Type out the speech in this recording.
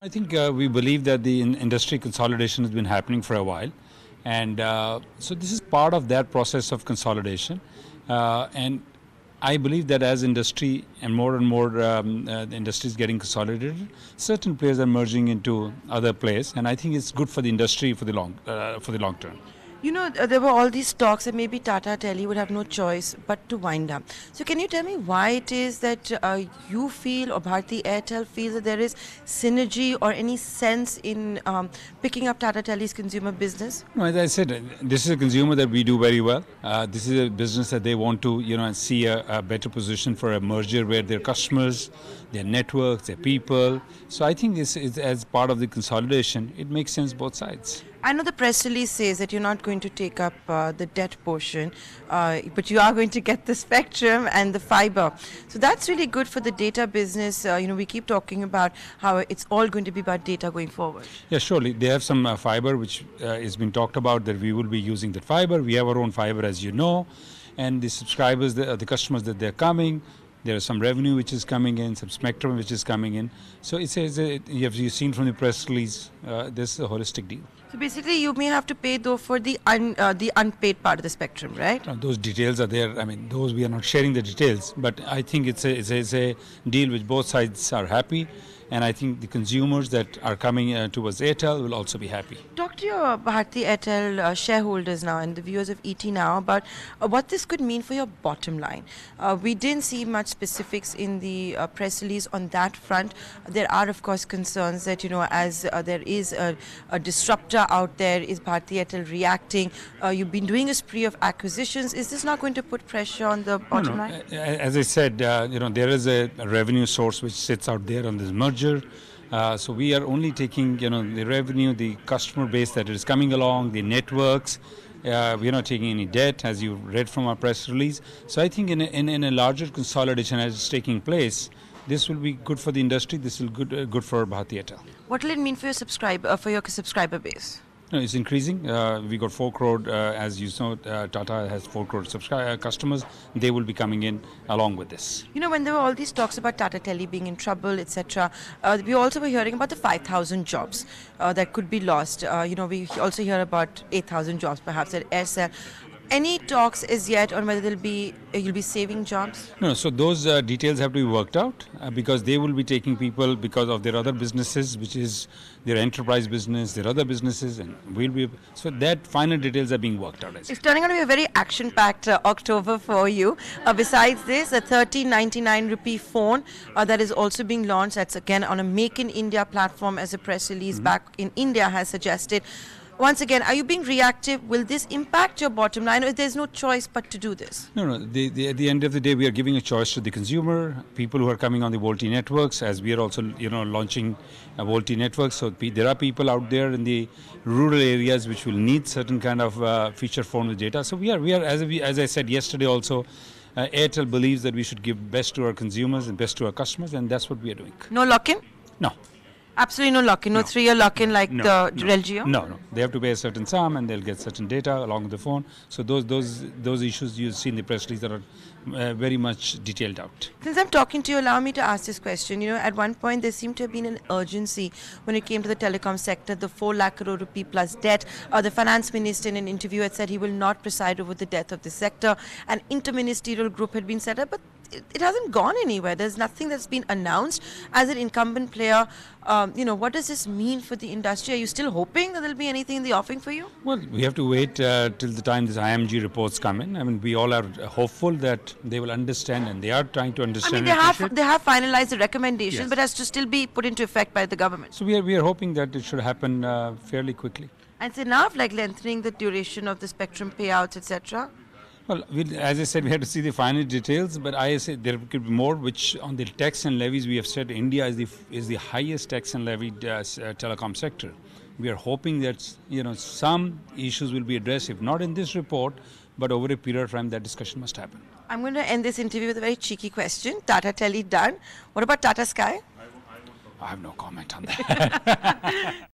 I think we believe that the industry consolidation has been happening for a while, and so this is part of that process of consolidation. And I believe that as industry and more the industry is getting consolidated, certain players are merging into other players, and I think it's good for the industry for the long term. You know, there were all these talks that maybe Tata Tele would have no choice but to wind up. So can you tell me why it is that you feel or Bharti Airtel feels that there is synergy or any sense in picking up Tata Tele's consumer business? No, as I said, this is a consumer that we do very well. This is a business that they want to, see a better position for a merger where their customers, their networks, their people. So I think this is as part of the consolidation. It makes sense both sides. I know the press release says that you're not going to take up the debt portion, but you are going to get the spectrum and the fiber. So that's really good for the data business. We keep talking about how it's all going to be about data going forward. Yeah, surely. They have some fiber which is being talked about that we will be using that fiber. We have our own fiber, as you know, and the subscribers, the customers that they're coming, there is some revenue which is coming in, some spectrum which is coming in. So it says, you've seen from the press release, this is a holistic deal. So basically, you may have to pay though for the unpaid part of the spectrum, right? Those details are there. I mean, those we are not sharing the details, but I think it's a deal which both sides are happy. And I think the consumers that are coming towards Airtel will also be happy. Talk to your Bharti Airtel shareholders now and the viewers of ET now about what this could mean for your bottom line. We didn't see much specifics in the press release on that front. There are, of course, concerns that, as there is a disruptor out there, is Bharti Airtel reacting? You've been doing a spree of acquisitions. Is this not going to put pressure on the bottom line? As I said, there is a revenue source which sits out there on this merger. So we are only taking, the revenue, the customer base that is coming along, the networks. We are not taking any debt, as you read from our press release. So I think in a larger consolidation as it's taking place, this will be good for the industry. This will be good for Bharti Airtel. What will it mean for your subscriber base? No, it's increasing. We got 4 crore, as you know, Tata has 4 crore customers. They will be coming in along with this. When there were all these talks about Tata Tele being in trouble, etc., we also were hearing about the 5,000 jobs that could be lost. We also hear about 8,000 jobs perhaps at Airtel. Any talks as yet on whether you'll be saving jobs? No, so those details have to be worked out because they will be taking people because of their other businesses, which is their enterprise business, their other businesses, and so that final details are being worked out. It's turning out to be a very action-packed October for you. Besides this, a 1399 rupee phone that is also being launched. That's again on a Make in India platform, as a press release back in India has suggested. Once again, are you being reactive? Will this impact your bottom line, or there's no choice but to do this? No. At the end of the day, we are giving a choice to the consumer, people who are coming on the VoLTE networks, as we are also, launching a VoLTE network. So there are people out there in the rural areas which will need certain kind of feature phone with data. So we are as I said yesterday also, Airtel believes that we should give best to our consumers and best to our customers, and that's what we are doing. No lock-in? No. Absolutely no lock-in, no 3-year lock-in like the RelGeo? No. They have to pay a certain sum and they'll get certain data along with the phone. So those issues you see in the press release that are very much detailed out. Since I'm talking to you, allow me to ask this question. At one point there seemed to have been an urgency when it came to the telecom sector, the 4 lakh crore rupee plus debt. The finance minister in an interview had said he will not preside over the death of the sector. An interministerial group had been set up, but it hasn't gone anywhere. There's nothing that's been announced. As an incumbent player, what does this mean for the industry? Are you still hoping that there'll be anything in the offing for you? Well, we have to wait till the time these IMG reports come in. I mean, we all are hopeful that they will understand, and they are trying to understand. They have finalized the recommendations, yes, but has to still be put into effect by the government. So we are hoping that it should happen fairly quickly. And it's enough, like lengthening the duration of the spectrum payouts, etc.? Well, as I said, we have to see the final details, but I say there could be more, which on the tax and levies we have said India is the highest tax and levy telecom sector. We are hoping that some issues will be addressed, if not in this report, but over a period of time that discussion must happen. I'm going to end this interview with a very cheeky question. Tata Tele done. What about Tata Sky? I have no comment on that.